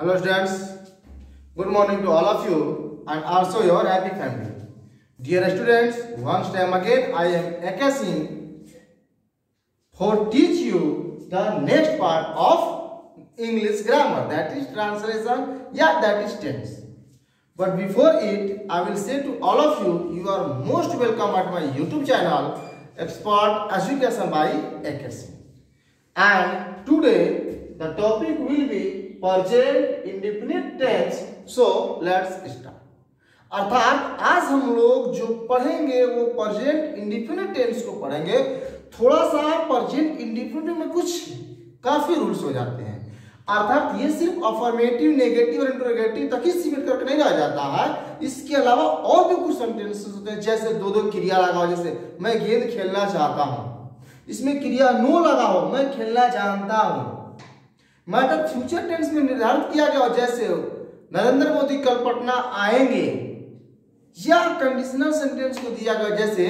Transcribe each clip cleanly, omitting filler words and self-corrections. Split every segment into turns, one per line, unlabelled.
Hello students, good morning to all of you and also your happy family. Dear students, once time again I am Akasin for teach you the next part of English grammar, that is translation, that is tense. But before it, I will say to all of you, you are most welcome at my YouTube channel, Expert Education by Akasin. And today the topic will be present indefinite tense. So let's start. अर्थात आज हम लोग जो पढ़ेंगे वो present indefinite tense को पढ़ेंगे। थोड़ा सा प्रेजेंट इंडेफिनिट में कुछ काफी रूल्स हो जाते हैं। अर्थात ये सिर्फ अफर्मेटिव, नेगेटिव और इंटरोगेटिव तक ही सीमित करके नहीं रह जाता है। इसके अलावा और भी कुछ सेंटेंसेस होते हैं, जैसे दो क्रिया लगा हो, जैसे मैं गेंद खेलना चाहता हूँ, इसमें क्रिया नो लगा हो, मैं खेलना जानता हूँ। मैटर फ्यूचर टेंस में निर्धारित किया गया हो, जैसे नरेंद्र मोदी कल पटना आएंगे, या कंडीशनल सेंटेंस को दिया गया जैसे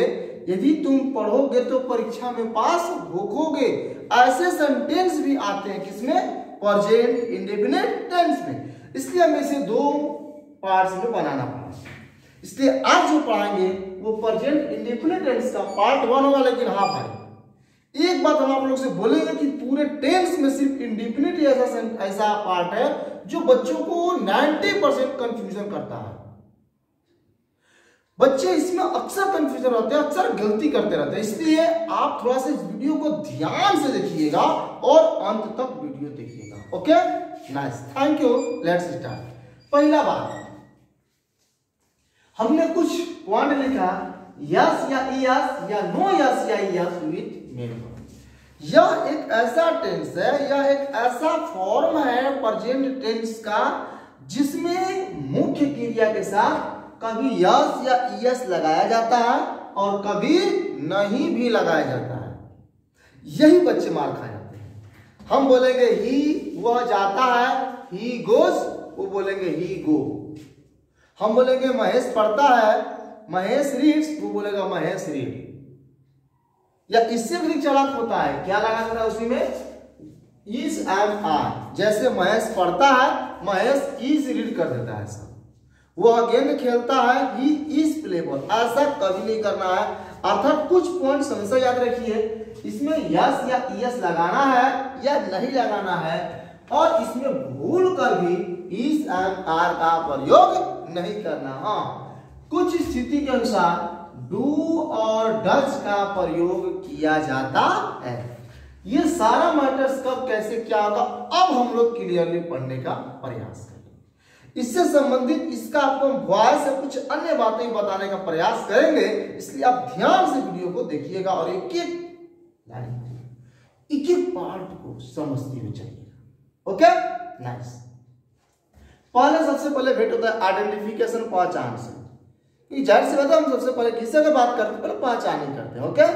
यदि तुम पढ़ोगे तो परीक्षा में पास होगे। ऐसे सेंटेंस भी आते हैं किसमें? प्रेजेंट इंडेफिनिट टेंस में। इसलिए हमें इसे दो पार्ट्स में बनाना पड़ा। इसलिए आज जो पढ़ाएंगे वो प्रेजेंट इंडेफिनिट टेंस का पार्ट 1 होगा, लेकिन हाफ है। एक बात हम आप लोग से बोलेंगे कि पूरे टेंस में सिर्फ इंडेफिनिट ऐसा पार्ट है जो बच्चों को 90% कंफ्यूजन करता है। बच्चे इसमें अक्सर कंफ्यूजन होते हैं, अक्सर गलती करते रहते हैं। इसलिए आप थोड़ा सा इस वीडियो को ध्यान से देखिएगा और अंत तक वीडियो देखिएगा। Okay, nice, thank you. Let's start. पहला बात, हमने कुछ पॉइंट लिखा, यस या यस या नो यस या यस विथ मेन। यह एक ऐसा टेंस है, यह एक ऐसा फॉर्म है प्रेजेंट टेंस का जिसमें मुख्य क्रिया के साथ कभी यस या यस लगाया जाता है और कभी नहीं भी लगाया जाता है। यही बच्चे मार खा जाते हैं। हम बोलेंगे ही, वह जाता है, ही गोज, वो बोलेंगे ही गो। हम बोलेंगे महेश पढ़ता है, महेश रीड्स, वो बोलेगा महेश रीड। या इससे भी चालाक होता है, क्या लगा देता है उसी में? Is and are. जैसे महेश पढ़ता है, महेश इज रीड कर देता है सब। वह गेंद खेलता है, ही इज प्लेबॉल। ऐसा कभी नहीं करना है। अर्थात कुछ पॉइंट्स हमेशा याद रखिए, इसमें यस या यस लगाना है या नहीं लगाना है, और इसमें भूल कर भी इज एंड आर का प्रयोग नहीं करना। हाँ, कुछ स्थिति के अनुसार डू और डज का प्रयोग किया जाता है। ये सारा मैटर्स कब कैसे क्या होगा अब हम लोग क्लियरली पढ़ने का प्रयास करेंगे। इससे संबंधित इसका आपको वॉइस से कुछ अन्य बातें बताने का प्रयास करेंगे। इसलिए आप ध्यान से वीडियो को देखिएगा और एक एक पार्ट को समझते हुए चलिएगा। Okay, nice. पहले सबसे पहले भेंट होता है आइडेंटिफिकेशन, पहचान से। जाहिर सी बात है, हम सबसे पहले किससे का बात करते हैं? पहले पहचान ही करते हैं। ओके,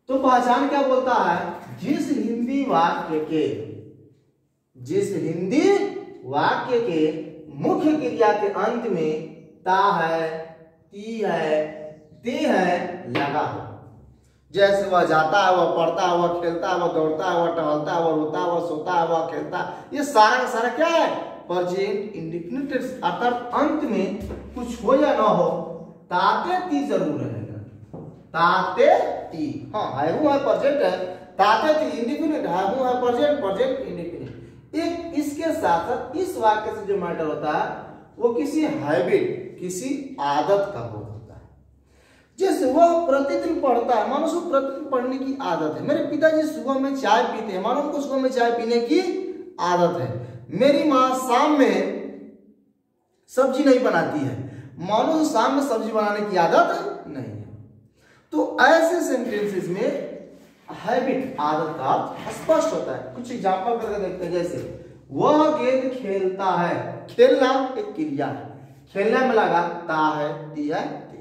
तो पहचान क्या बोलता है? जिस हिंदी वाक्य के मुख्य क्रिया के अंत में ता है, ती है, ते है लगा हो। जैसे वह जाता है, वह पढ़ता है, वह खेलता है, वह दौड़ता है, वह टहलता है, वह रोता है, वह सोता है, वह खेलता है। ये सारा का सारा क्या है? Present indefinite tense. अर्थात अंत में कुछ हो या ना हो, ताते ती जरूर रहेगा। ताते ती, हाँ, है वो है प्रेजेंट है, ताते ती इंडेफिनिट है, वो है प्रेजेंट इंडेफिनिट। एक इसके साथ साथ इस वाक्य से जो मैटर होता है वो किसी हैबिट, किसी आदत का बोध होता है। जैसे वह प्रतिदिन पढ़ता है, मानो उसको प्रतिदिन पढ़ने की आदत है। मेरे पिताजी सुबह में चाय पीते हैं, मानो उनको सुबह में चाय पीने की आदत है। मेरी माँ शाम में सब्जी नहीं बनाती है, मानो शाम में सब्जी बनाने की आदत नहीं है। तो ऐसे सेंटेंसेस में हैबिट, आदत का स्पष्ट होता है। कुछ एग्जांपल करके देखते हैं। जैसे वह गेंद खेलता है, खेलना एक क्रिया है, खेलने में लगा ता है, ती है, ते।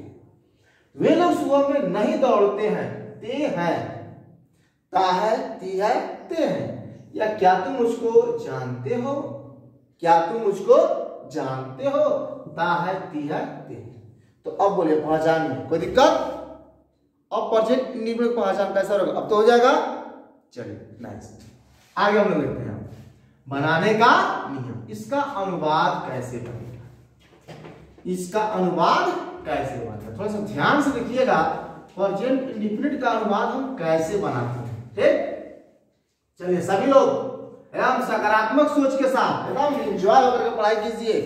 वे लोग सुबह में नहीं दौड़ते हैं, ते हैं, ता है, ती है, ते हैं। या क्या तुम मुझको जानते हो? क्या तुम मुझको जानते हो? ता है, ती है, ते। तो अब बोलिए पहचान में कोई दिक्कत? अब प्रेजेंट इंडेफिनिट पहचान कैसा होगा? अब तो हो जाएगा। चलिए, नाइस। आगे हम लोग देखते हैं। बनाने का नियम। इसका अनुवाद कैसे बनेगा, इसका अनुवाद कैसे बनेगा, थोड़ा सा ध्यान से देखिएगा। प्रेजेंट इंडेफिनिट का अनुवाद हम कैसे बनाते हैं, ठीक। चलिए सभी लोग एकदम सकारात्मक सोच के साथ एकदम एंजॉय होकर के पढ़ाई कीजिए।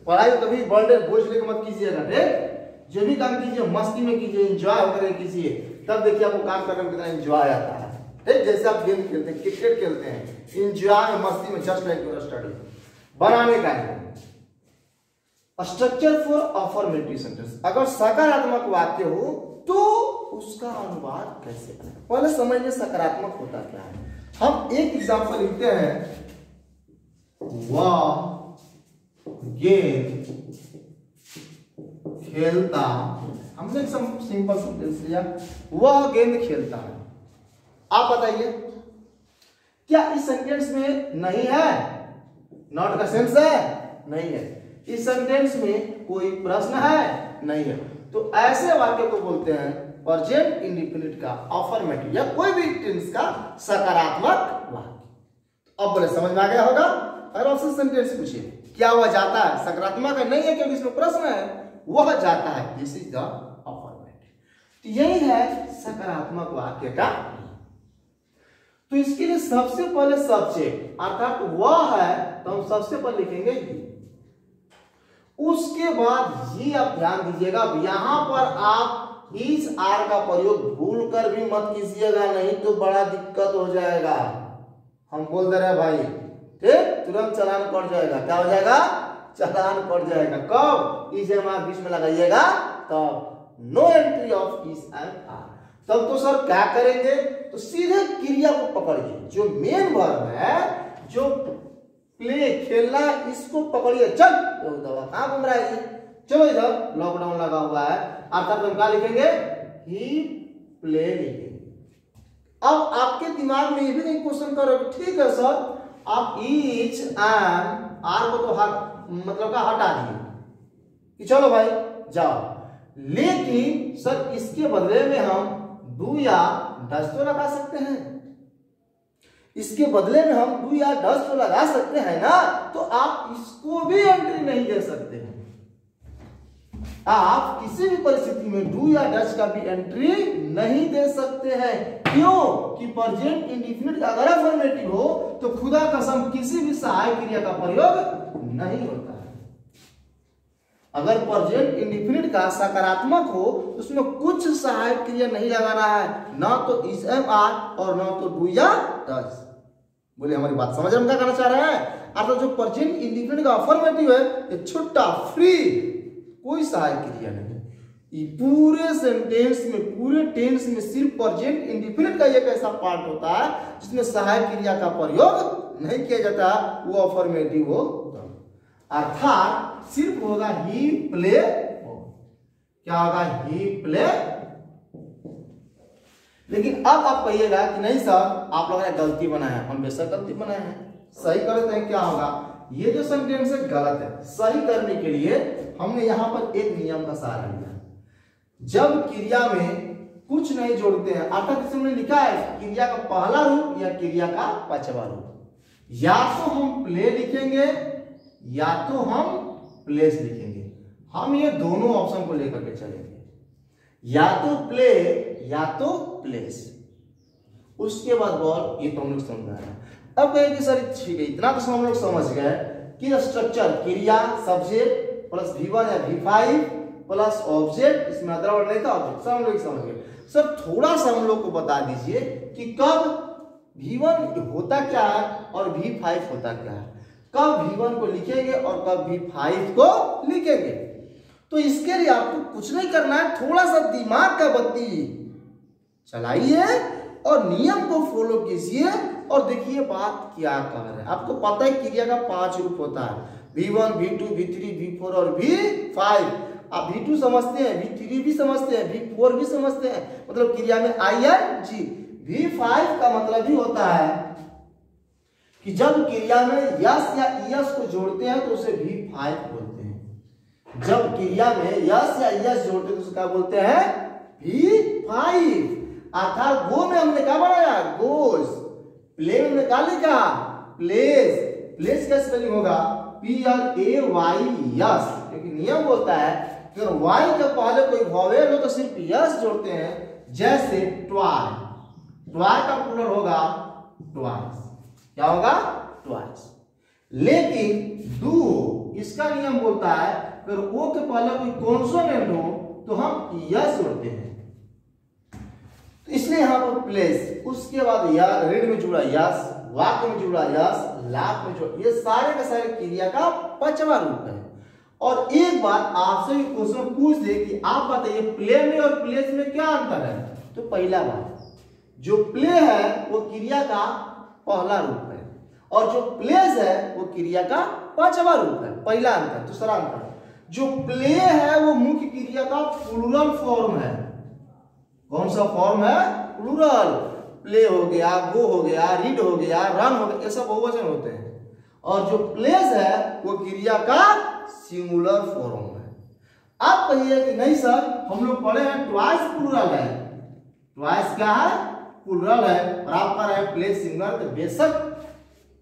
पढ़ाई को कभी बर्डन बोझ लेकर मत कीजिएगा, ठीक। जो भी काम कीजिए मस्ती में कीजिए, एंजॉय होकर कीजिए, तब देखिए आपको काम करने में कितना एंजॉय आता है, ठीक। जैसे आप गेम खेलते हैं, क्रिकेट खेलते हैं, एंजॉय मस्ती में, जस्ट लाइक योर स्टडी। बनाने का स्ट्रक्चर फॉर अफर्मेटिव सेंटेंस, अगर सकारात्मक वाक्य हो तो उसका अनुवाद कैसे करें, पहले समझिए सकारात्मक होता क्या है। हम एक एग्जांपल लिखते हैं, वह गेंद खेलता, हमने सिंपल सेंटेंस लिया, वह गेंद खेलता है। आप बताइए क्या इस सेंटेंस में नहीं है, नॉट का सेंस है, नहीं है। इस सेंटेंस में कोई प्रश्न है, नहीं है। तो ऐसे वाक्य को बोलते हैं प्रेजेंट इंडेफिनिट का अफर्मेटिव या कोई भी टेंस का सकारात्मक वाक्य। अब बोले समझ में आ गया होगा। अगर आपसे सेंटेंस पूछिए क्या वह जाता है, सकारात्मक है, नहीं है क्योंकि इसमें प्रश्न है, वह जाता है, दिस इज द अफर्मेटिव। तो यही है सकारात्मक वाक्य का। तो इसके लिए सबसे पहले सब्जेक्ट अर्थात वह है, तो हम सबसे पहले लिखेंगे ये। उसके बाद ये आप ध्यान दीजिएगा, यहां पर आप इस आर का प्रयोग भूल कर भी मत कीजिएगा, नहीं तो बड़ा दिक्कत हो जाएगा। हम बोल दे रहे भाई, ठीक, तुरंत चालान पड़ जाएगा। क्या हो जाएगा, चालान पड़ जाएगा। कब, इस एम आर बीच में लगाइएगा तब। नो एंट्री ऑफ इस एंड आर। तब तो सर क्या करेंगे, तो सीधे क्रिया को पकड़िए, जो मेन वर्ब है, जो प्ले खेलना, इसको पकड़िए। चल दवा कहां घूम रहा है, चलो इधर लॉकडाउन लगा हुआ है, अर्थात हम क्या लिखेंगे, ही प्ले लिखेंगे। अब आपके दिमाग में ये भी नहीं क्वेश्चन करोगे, ठीक है सर आप ईच एंड आर को तो मतलब का हटा दिए कि चलो भाई जाओ, लेकिन सर इसके बदले में हम डू या डज तो लगा सकते हैं, इसके बदले में हम डू या डज तो लगा सकते हैं ना। तो आप इसको भी एंट्री नहीं दे सकते हैं। आप किसी भी परिस्थिति में डू या डज का भी एंट्री नहीं दे सकते हैं। क्यों कि प्रेजेंट इंडेफिनिट अगर अफर्मेटिव हो तो खुदा कसम किसी भी सहायक क्रिया का प्रयोग नहीं होता है। अगर प्रेजेंट इंडेफिनिट का सकारात्मक हो तो उसमें कुछ सहायक क्रिया नहीं लगाना है, ना तो इज एम आर और ना तो डू या डज। बोले हमारी बात समझ में क्या करना चाह रहे हैं। अर्थात जो प्रेजेंट इंडेफिनिट का अफर्मेटिव है ये छुट्टा, फ्री, कोई सहायक क्रिया नहीं। ये पूरे सेंटेंस में, पूरे टेंस में सिर्फ प्रेजेंट इंडेफिनिट का एक ऐसा पार्ट होता है जिसमें सहायक क्रिया का प्रयोग नहीं किया जाता, वो अफर्मेटिव हो। अर्थात सिर्फ होगा ही प्ले, क्या होगा, ही प्ले। लेकिन अब आप कहिएगा कि नहीं सर आप लोगों ने गलती बनाया है। हम बेशक गलती बनाए हैं, सही करते हैं, क्या होगा, ये जो सेंटेंस है गलत है, सही करने के लिए हमने यहां पर एक नियम का सहारा लिया। जब क्रिया में कुछ नहीं जोड़ते हैं, अर्थात इसमें लिखा है क्रिया का पहला रूप या क्रिया का पांचवा रूप, या तो हम प्ले लिखेंगे या तो हम प्लेस लिखेंगे। हम ये दोनों ऑप्शन को लेकर के चलेंगे, या तो प्ले या तो प्लेस। उसके बाद बॉल, ये तो हम लोग समझ आया। अब कहें कि सर ठीक है, इतना तो हम लोग समझ गए कि स्ट्रक्चर क्रिया सब्जेक्ट प्लस V1 या V5 प्लस ऑब्जेक्ट, इसमें अदर वर्ड नहीं था, ऑब्जेक्ट, सब हम लोग समझ गए। सर थोड़ा सा हम लोग को बता दीजिए कि कब V1 होता क्या है और V5 होता क्या है, कब V1 को लिखेंगे और कब V5 को लिखेंगे। तो इसके लिए आपको कुछ नहीं करना है, थोड़ा सा दिमाग का बत्ती चलाइए और नियम को फॉलो कीजिए और देखिए बात क्या कह रहे हैं। आपको पता है क्रिया का 5 रूप होता है, V1, V2, V3, V4 और V5। आप V2 समझते हैं, V3 भी समझते हैं, V4 भी समझते हैं, मतलब क्रिया में ING। V5 का मतलब भी होता है कि जब क्रिया में यस या यस को जोड़ते हैं तो उसे V5 बोलते हैं। जब क्रिया में यस या यस जोड़ते हैं तो उसे क्या बोलते हैं, V5। अर्थात गो में हमने क्या बनाया, गोस, प्ले में हमने क्या लिखा, प्लेस, प्लेस का स्पेलिंग होगा PLAYS, क्योंकि नियम बोलता है कि अगर वाई के पहले कोई वॉवेल हो तो सिर्फ यस जोड़ते हैं। जैसे टॉय, टॉय का प्लूरल होगा ट्वाइस। क्या होगा? ट्वाइस। लेकिन डू, इसका नियम बोलता है अगर ओ के पहले कोई कॉन्सोनेंट हो तो हम यस जोड़ते हैं, तो इसलिए यहां पर प्लेस, उसके बाद या रीड में जुड़ा यस, वाक्य में जुड़ा यस, लाभ में जुड़ा, ये सारे के सारे क्रिया का पांचवा रूप है। और एक बात आपसे भी क्वेश्चन पूछ दे कि आप बताइए प्ले में और प्लेस में क्या अंतर है। तो पहला बात, जो प्ले है वो क्रिया का पहला रूप है और जो प्लेस है वो क्रिया का पांचवा रूप है। पहला अंतर। दूसरा अंतर, जो प्ले है वो मुख्य क्रिया का प्लूरल फॉर्म है। कौन सा फॉर्म है? प्लूरल। प्ले हो गया, गो हो गया, रीड हो गया, रन हो गया, ये सब बहुवचन होते हैं। और जो प्लेस है वो क्रिया का सिंगुलर फॉर्म है। आप कहिए कि नहीं सर हम लोग पढ़े हैं ट्वाइस प्लूरल है। ट्वाइस क्या है? प्लूरल है। और आप कह रहे हैं प्लेस सिंगुलर, तो बेशक,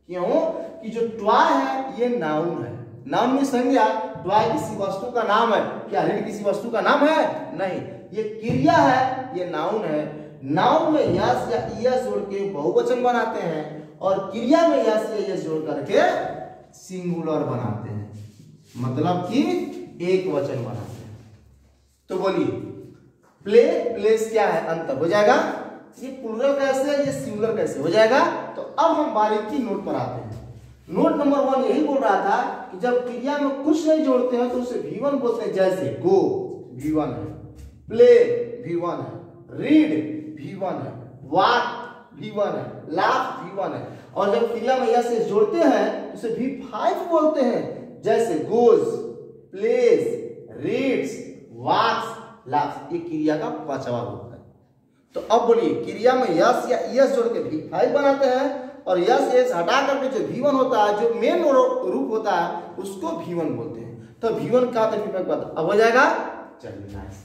क्यों कि जो ट्वाई है ये नाउन है। नाउन में संज्ञा, ट्वाई किसी वस्तु का नाम है। क्या रीड किसी वस्तु का नाम है? नहीं, ये क्रिया है, ये नाउन है। नाउन में यस या ईएस जोड़ के बहुवचन बनाते हैं और क्रिया में यस या ईएस जोड़ करके सिंगुलर बनाते हैं, मतलब कि एक वचन बनाते हैं। तो बोलिए प्ले प्लेस क्या है? अंतर हो जाएगा। ये प्लूरल कैसे है, ये सिंगुलर कैसे हो जाएगा? तो अब हम बारीकी नोट पर आते हैं। नोट नंबर 1 यही बोल रहा था कि जब क्रिया में कुछ नहीं जोड़ते हैं तो उसे V1 बोलते हैं। जैसे गो V1 है, प्ले V1 है, रीड V1 है, वॉक V1 है, लाफ V1 है। और जब क्रिया में यस जोड़ते हैं उसे V5 बोलते हैं। जैसे गोज, प्लेस, रीड्स, वॉक्स, लाफ्स, ये क्रिया का पांचवा रूप है। तो अब बोलिए क्रिया में यस या यस जोड़ के V5 बनाते हैं और यस एस हटा करके जो V1 होता है, जो मेन रूप होता है, उसको V1 बोलते हैं। तो V1 का अब हो जाएगा। चलिए नाइस।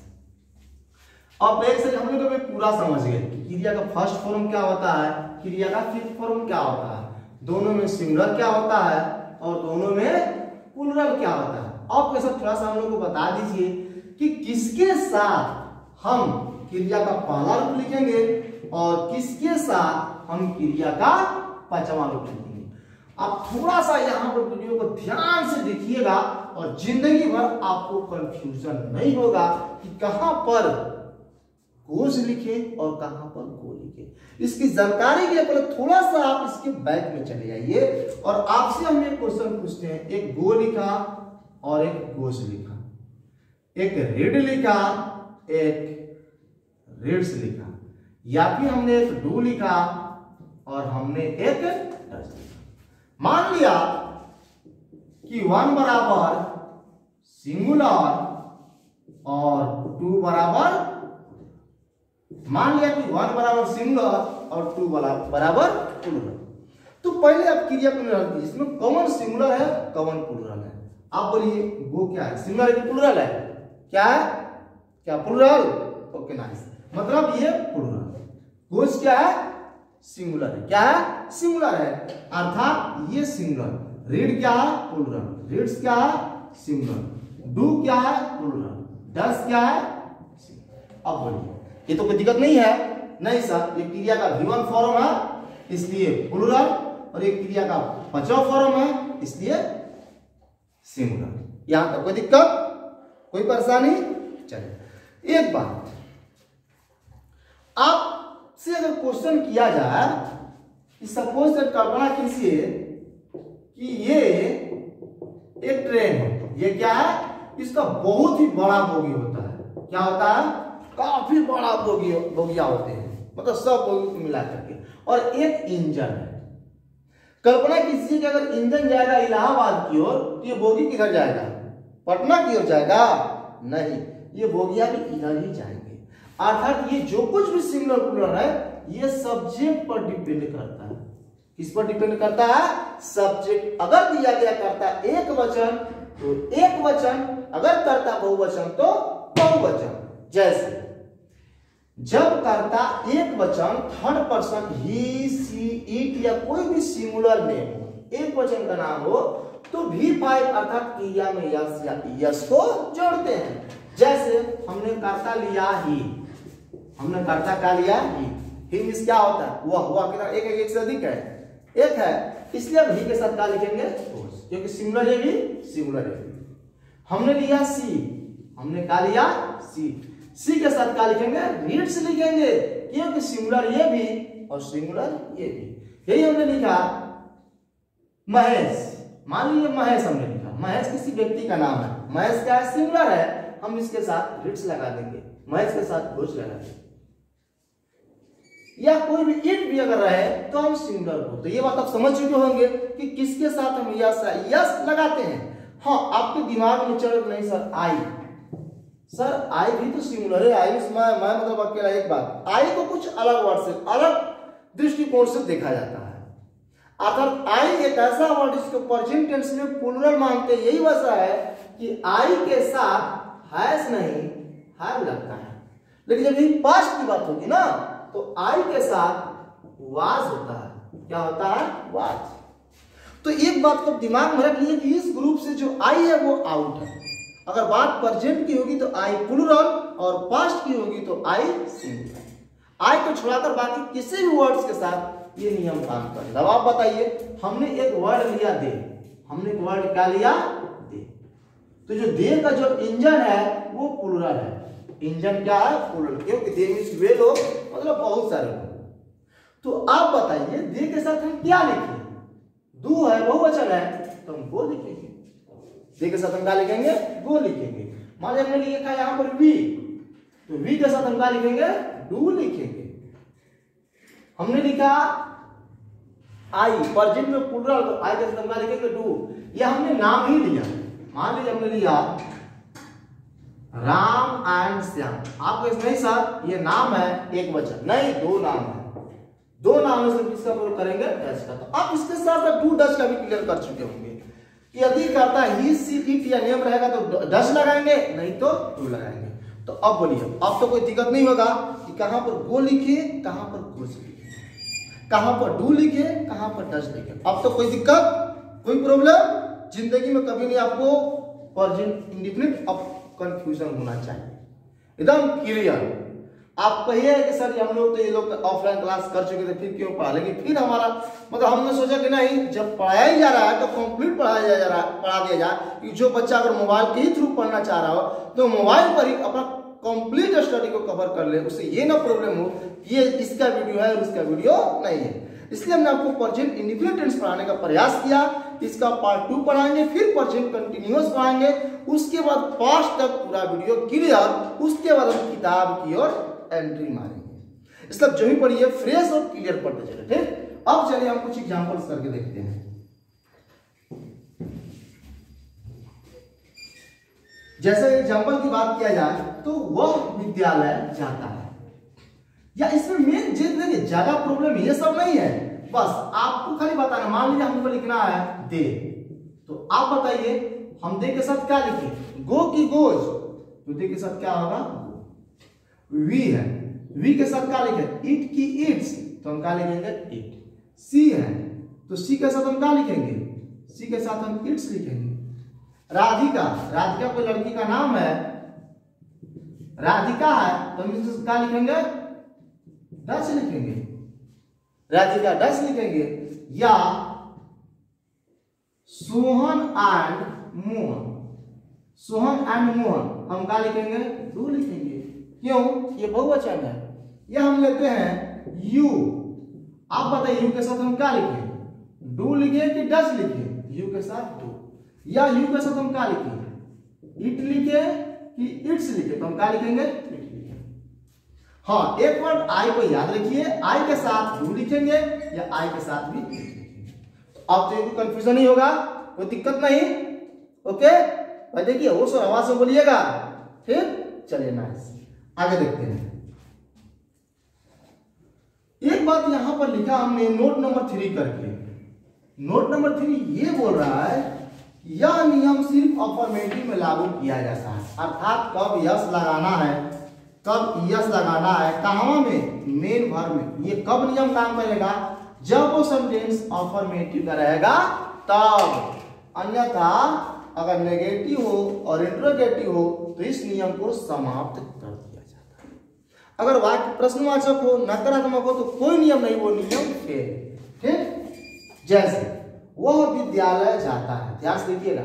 अब एक से हम लोग पूरा समझ गए क्रिया का फर्स्ट फॉर्म क्या होता है, क्रिया का फिफ्थ फॉर्म क्या होता है, दोनों में सिंगुलर क्या होता है और दोनों में प्लूरल क्या होता है। अब ये सब थोड़ा सा हम लोग को बता दीजिए कि किसके साथ हम क्रिया का पहला रूप लिखेंगे और किसके साथ हम क्रिया का पांचवा रूप लिखेंगे। आप थोड़ा सा यहाँ पर वीडियो को ध्यान से देखिएगा और जिंदगी भर आपको कंफ्यूजन नहीं होगा कि कहां पर गोज लिखे और कहां पर गो लिखे। इसकी जानकारी के लिए पहले थोड़ा सा आप इसके बैक में चले जाइए और आपसे हम एक क्वेश्चन पूछते हैं। एक गो लिखा और एक गोज लिखा, एक रीड लिखा, एक रीड्स लिखा, या फिर हमने एक डू लिखा और हमने एक डज लिखा। मान लिया कि 1 बराबर सिंगुलर और 2 बराबर, मान लिया कि 1 बराबर सिंगुलर और 2 बराबर प्लूरल। तो पहले आप क्रिया को निर्धारित कीजिए, इसमें कौन सिंगुलर है कौन प्लूरल है। आप बोलिए वो क्या है, सिंगुलर है कि प्लूरल है? क्या है? क्या प्लूरल? ओके नाइस, मतलब ये प्लूरल। गोज क्या है? सिंगुलर है। क्या है? सिंगुलर है, अर्थात ये सिंगुलर। रीड क्या है? प्लूरल। रीड्स क्या है? सिंगुलर। डू क्या है? प्लूरल। डज क्या है? अब बोलिए, ये तो कोई दिक्कत नहीं है। नहीं सर, ये क्रिया का V1 फॉर्म है इसलिए प्लूरल, और एक क्रिया का पांचवा फॉर्म है इसलिए सिंगुलर। यहां तक कोई दिक्कत, कोई परेशानी? चलिए एक बात, आपसे अगर क्वेश्चन किया जाए कि सपोज कल्पना कीजिए कि ये एक ट्रेन है, ये क्या है? इसका बहुत ही बड़ा बोगी होता है। क्या होता है? काफी बड़ा बोगिया होते हैं, मतलब सब बोगी मिला करके, और एक इंजन है। कल्पना कीजिए कि अगर इंजन जाएगा इलाहाबाद की ओर तो ये बोगी किधर जाएगा? पटना की ओर जाएगा? नहीं, ये बोगिया भी इधर ही जाएंगे। अर्थात ये जो कुछ भी सिंगुलर प्लूरल है ये सब्जेक्ट पर डिपेंड करता है। किस पर डिपेंड करता है? सब्जेक्ट अगर दिया गया करता एक वचन तो एक वचन, अगर करता बहुवचन तो बहुवचन। जैसे जब करता एक वचन third person he, she, it या कोई भी सिंगुलर नेम हो, एक वचन का नाम हो तो V5 अर्थात क्रिया में यस या यस को जोड़ते हैं। जैसे हमने कर्ता लिया ही, हमने कर्ता का लिया ही मींस क्या होता है वह कितना एक एक से अधिक है, एक है, इसलिए हम ही के साथ क्या लिखेंगे होस, क्योंकि सिंगुलर है भी सिंगुलर है। हमने लिया सी, हमने क्या लिया सी, सी के साथ क्या लिखेंगे रीड्स लिखेंगे, क्योंकि सिंगुलर ये भी और सिंगुलर ये भी। यही हमने लिखा महेश, मान लीजिए महेश हमने लिखा, महेश किसी व्यक्ति का नाम है, महेश क्या है सिंगुलर है, हम इसके साथ रीड्स लगा देंगे, महेश के साथ घोष लगा देंगे। या कोई भी इट भी अगर रहे तो हम सिंगुलर को, तो ये बात आप समझ चुके होंगे कि किसके साथ हम यस यस लगाते हैं। हाँ, आपके दिमाग में चल नहीं सर आई, सर आई भी तो सिंगुलर है, आई मैं मतलब अकेला एक बात, आई को कुछ अलग वर्ड से अलग दृष्टिकोण से देखा जाता है। अर्थात आई एक ऐसा वर्ड जिसको प्रेजेंट टेंस में प्लूरल मानते हैं, यही वजह है कि आई के साथ हैज नहीं हैव लगता है, लेकिन जब ये पास्ट की बात होगी ना तो आई के साथ वाज होता है, क्या होता है वाज। तो एक बात को दिमाग में रख लीजिए कि इस ग्रुप से जो आई है वो आउट है। अगर बात प्रेजेंट की होगी तो आई प्लूरल और पास्ट की होगी तो आई सिंगुलर। आई को छोड़ाकर बाकी किसी भी वर्ड्स के साथ ये नियम काम करेगा। अब आप बताइए, हमने एक वर्ड लिया दे, हमने एक वर्ड क्या लिया दे, तो जो दे का जो इंजन है वो प्लूरल है, इंजन क्या है प्लूरल, क्योंकि दे मींस वे लोग मतलब बहुत सारे लोग। तो आप बताइए दे के साथ हम क्या लिखें, दो है बहुवचन है तो हम वो लिखेंगे, दे के साथ हम क्या लिखेंगे वो लिखेंगे। मान लीजिए हमने लिखा यहाँ पर वी, तो वी के साथ हम क्या लिखेंगे डू लिखेंगे। हमने लिखा आई, प्रेजेंट में प्लूरल तो आई के साथ हम क्या लिखेंगे डू। या हमने नाम ही लिया, मान लीजिए हमने लिया राम एंड श्याम, आपको इसमें सर ये नाम है एक वचन नहीं दो नाम है, दो नाम से किसका प्रयोग करेंगे डच का। तो आप इसके साथ डू डच का भी क्लियर कर चुके होंगे कि यदि करता ही सी इट या नेम रहेगा तो डच लगाएंगे, नहीं तो डू लगाएंगे। तो अब बोलिए, अब तो कोई दिक्कत नहीं होगा कि कहां पर गो लिखे कहां पर घोष लिखे, कहां पर डू लिखे कहां पर डच लिखे। अब तो कोई दिक्कत कोई प्रॉब्लम जिंदगी में कभी नहीं आपको प्रेजेंट इंडेफिनिट अब कंफ्यूजन होना चाहिए, एकदम क्लियर। आप कहिए कि सर हम लोग तो ये लोग ऑफलाइन क्लास कर चुके थे फिर क्यों पढ़ा, लेकिन फिर हमारा मतलब हमने सोचा कि नहीं जब पढ़ाया ही जा रहा है तो कंप्लीट पढ़ाया जा रहा है, पढ़ा दिया जाए कि जो बच्चा अगर मोबाइल के ही थ्रू पढ़ना चाह रहा हो तो मोबाइल पर ही अपना कंप्लीट स्टडी को कवर कर ले, उससे ये ना प्रॉब्लम हो ये इसका वीडियो है और उसका वीडियो नहीं है। इसलिए हमने आपको प्रेजेंट इंडेफिनिट टेंस पढ़ाने का प्रयास किया। इसका पार्ट 2 पढ़ाएंगे, फिर प्रेजेंट कंटिन्यूअस पढ़ाएंगे, उसके बाद पास्ट तक पूरा वीडियो क्लियर, उसके बाद हम किताब की ओर एंट्री मारेंगे। इसलिए जो भी पढ़िए फ्रेश और क्लियर पढ़ते चले। ठीक, अब चलिए हम कुछ एग्जांपल्स करके देखते हैं। जैसे एग्जांपल की बात किया जाए तो वह विद्यालय जाता है, या इसमें मेन देखिए ज्यादा प्रॉब्लम ये सब नहीं है, बस आपको खाली बताना। मान लीजिए हमको लिखना है दे, तो आप बताइए हम दे के साथ क्या लिखें, गो की गोज, तो दे के साथ क्या होगा वी है, वी के साथ क्या लिखें इट की इट्स, तो हम क्या लिखेंगे इट। सी है तो सी के साथ हम क्या लिखेंगे, सी के साथ हम इट्स लिखेंगे। राधिका, राधिका कोई लड़की का नाम है, राधिका है तो हम इसमें क्या लिखेंगे डच लिखेंगे, राधिका डच लिखेंगे। या सोहन एंड मोहन, सोहन एंड मोहन हम क्या लिखेंगे डू लिखेंगे, क्यों ये बहुवचन है। या हम लेते हैं यू, आप बताइए यू के साथ हम क्या लिखें डू लिखे कि डच लिखे, यू के साथ डू। या यू के साथ हम क्या लिखें इट लिखे कि इट्स लिखे, तो हम क्या लिखेंगे इट लिखे। हाँ, एक वर्ड आई को याद रखिए, आई के साथ डू लिखेंगे या आई के साथ भी इट लिखेंगे। तो अब तो कोई कंफ्यूजन नहीं होगा, कोई दिक्कत नहीं। ओके भाई, देखिए वो सर आवाज से बोलिएगा। ठीक, चलिए नाइस, आगे देखते हैं। एक बात यहां पर लिखा हमने नोट नंबर 3 करके, नोट नंबर 3 ये बोल रहा है यह नियम सिर्फ अफर्मेटिव में लागू किया जाता है, अर्थात कब यस लगाना है, कब यस लगाना है, कहां में मेन वर्ब में। ये कब नियम काम करेगा जब वो सेंटेंस अफर्मेटिव का रहेगा तब, अन्यथा अगर नेगेटिव हो और इंट्रोगेटिव हो तो इस नियम को समाप्त कर दिया जाता है। अगर वाक्य प्रश्नवाचक हो, नकारात्मक हो तो कोई नियम नहीं, वो नियम फेल। ठीक, जैसे वह विद्यालय जाता है, ध्यान से देखिएगा,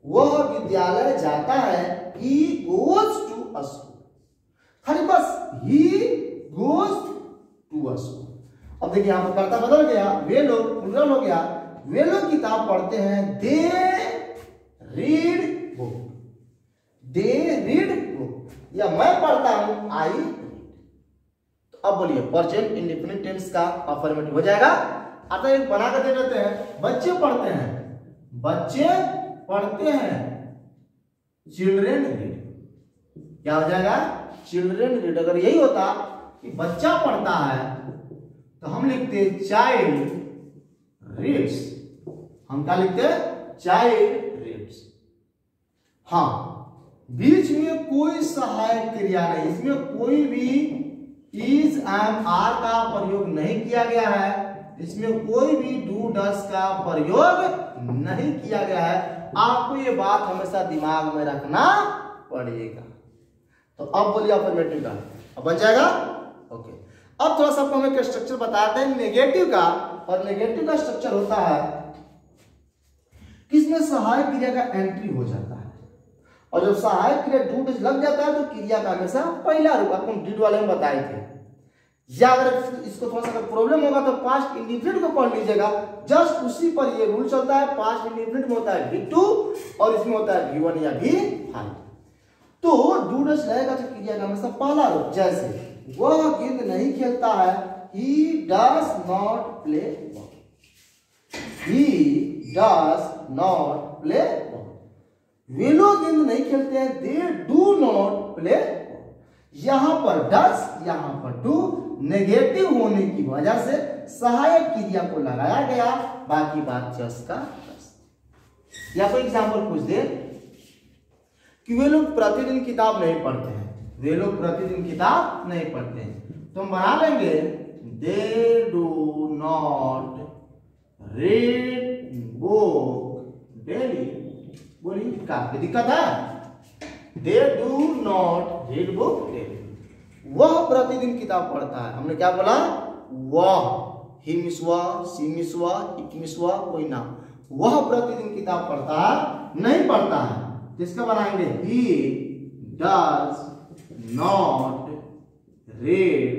वह विद्यालय जाता है, he goes to a school, खाली बस he goes to a school। अब देखिए यहां पर कर्ता बदल गया, वे लोग प्लुरल हो गया, वे लोग किताब पढ़ते हैं, they read book, they read book, या मैं पढ़ता हूं, आई रीड। तो अब बोलिए प्रेजेंट इंडेफिनिट टेंस का अफर्मेटिव हो जाएगा। आता एक बना कर दे देते हैं, बच्चे पढ़ते हैं, बच्चे पढ़ते हैं, चिल्ड्रेन रीड, क्या हो जाएगा, चिल्ड्रेन रीड। अगर यही होता कि बच्चा पढ़ता है तो हम लिखते चाइल्ड रीड्स, हम क्या लिखते, चाइल्ड रीड्स। हाँ, बीच में कोई सहायक क्रिया नहीं, इसमें कोई भी इज एंड आर का प्रयोग नहीं किया गया है, इसमें कोई भी डू डस का प्रयोग नहीं किया गया है। आपको ये बात हमेशा दिमाग में रखना पड़ेगा। तो अब बोलिए अफर्मेटिव का, अब बन जाएगा। ओके, अब थोड़ा सा आपको हम एक स्ट्रक्चर बताते हैं नेगेटिव का, और नेगेटिव का स्ट्रक्चर होता है किसमें सहायक क्रिया का एंट्री हो जाता है, और जब सहायक क्रिया डू डस लग जाता है तो क्रिया का हमेशा पहला रूप, आपको डिड वाले में बताए थे। या अगर इसको थोड़ा सा प्रॉब्लम होगा तो पास्ट इंडिफिनिट को पढ़ लीजिएगा, जस्ट उसी पर ये रूल चलता है। पास्ट इंडिफिनिट में होता है V2 और इसमें होता है V1 या V5। तो डू डस रहेगा तो क्रिया का हमेशा पहला रूप, जैसे वह गेंद नहीं खेलता है, he does not play ball, he does not play ball। वे लोग गेंद नहीं खेलते हैं, they do not play ball। यहां पर डस, यहां पर डू, नेगेटिव होने की वजह से सहायक क्रिया को लगाया गया, बाकी बात जस का जस। या कोई एग्जांपल पूछ दे कि वे लोग प्रतिदिन किताब नहीं पढ़ते हैं, वे लोग प्रतिदिन किताब नहीं पढ़ते हैं, तो हम बना लेंगे they do not read book daily. बोलिए क्या दिक्कत है, they do not read book daily, वह प्रतिदिन किताब पढ़ता है। हमने क्या बोला, वह, ही मिसवा, सी मिसवा, इट मिसवा, कोई ना, वह प्रतिदिन किताब पढ़ता है, नहीं पढ़ता है, जिसका बनाएंगे he does not read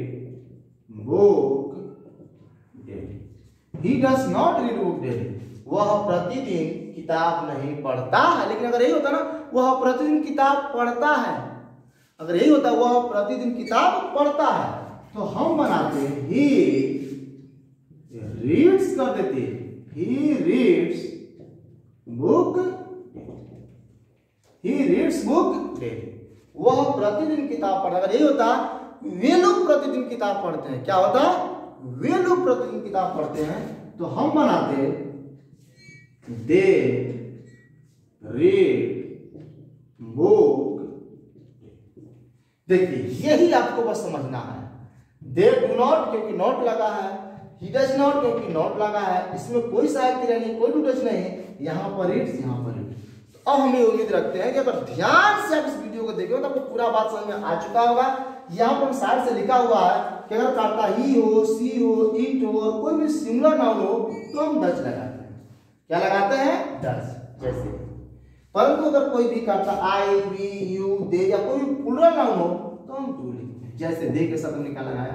book daily, he does not read book daily, वह प्रतिदिन किताब नहीं पढ़ता है। लेकिन अगर यही होता ना, वह प्रतिदिन किताब पढ़ता है, अगर यही होता वह प्रतिदिन किताब पढ़ता है, तो हम बनाते he reads कर देते, he reads book, he reads book daily, वह प्रतिदिन किताब पढ़ता। अगर यही होता वे लोग प्रतिदिन किताब पढ़ते हैं, क्या होता, वे लोग प्रतिदिन किताब पढ़ते हैं, तो हम बनाते they read book। देखिए यही आपको बस समझना है, दे डू नॉट क्योंकि नॉट लगा है, ही डज नॉट क्योंकि नॉट लगा है, इसमें कोई सहायक क्रिया नहीं, कोई डू डज नहीं, यहाँ पर इट्स, यहाँ पर इट। तो अब हम ये उम्मीद रखते हैं कि अगर ध्यान से आप इस वीडियो को देखें तो आपको पूरा बात समझ में आ चुका होगा। यहाँ पर साइड से लिखा हुआ है कि अगर कर्ता ही हो, सी हो, इट हो, और कोई भी सिंगुलर नाउन हो तो हम डज लगाते हैं। क्या लगाते हैं, डज, जैसे। परंतु अगर कोई भी कर्ता आई, वी, यू, दे या कोई भी प्लुरल नाउन हो तो हम डू लिखते हैं, जैसे दे के शब्द हमने क्या लगाया।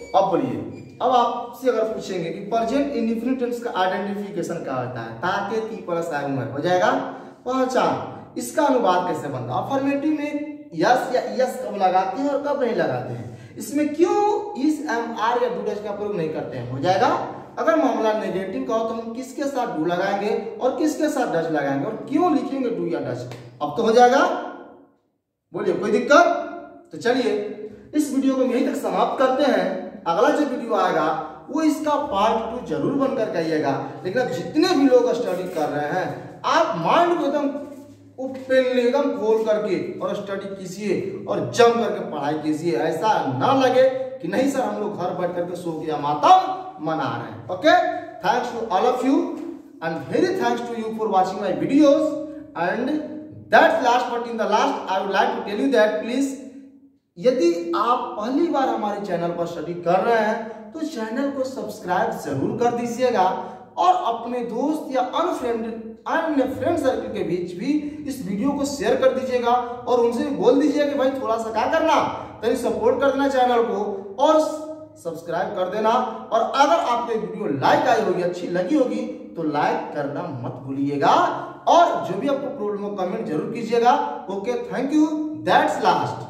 तो अब बोलिए, अब आपसे अगर पूछेंगे कि प्रेजेंट इंडेफिनिट टेंस का आइडेंटिफिकेशन क्या होता है, ताते ती प्लस आय में हो जाएगा पहचान। इसका अनुवाद कैसे बनता है, अफर्मेटिव में यस या यस कब लगाते हैं और कब नहीं लगाते हैं, इसमें क्यों इस, एम, आर या डू डैश का प्रयोग नहीं करते हैं, हो जाएगा। अगर मामला नेगेटिव का हो तो हम किसके साथ डू लगाएंगे और किसके साथ डच लगाएंगे, और क्यों लिखेंगे डू या डच। अब तो हो जाएगा, बोलिए कोई दिक्कत। तो चलिए इस वीडियो को यहीं तक समाप्त करते हैं। अगला जो वीडियो आएगा वो इसका पार्ट 2 जरूर बनकर कहिएगा। लेकिन अब जितने भी लोग स्टडी कर रहे हैं, आप माइंड को एकदम एकदम खोल करके और स्टडी कीजिए और जम करके पढ़ाई कीजिए। ऐसा ना लगे कि नहीं सर हम लोग घर बैठ करके शो किया मातम मना रहे हैं। Okay, thanks to all of you and very thanks to you for watching my videos and that's last but in the last I would like to tell you that please यदि आप पहली बार हमारे channel पर study कर रहे हैं तो channel को सब्सक्राइब जरूर कर दीजिएगा और अपने दोस्त या अन्य फ्रेंड सर्कल के बीच भी इस वीडियो को शेयर कर दीजिएगा और उनसे भी बोल दीजिएगा कि भाई थोड़ा सा क्या करना, कहीं सपोर्ट कर देना चैनल को और सब्सक्राइब कर देना। और अगर आपको वीडियो लाइक आई होगी, अच्छी लगी होगी तो लाइक करना मत भूलिएगा और जो भी आपको प्रॉब्लम हो कमेंट जरूर कीजिएगा। Okay, thank you, that's last.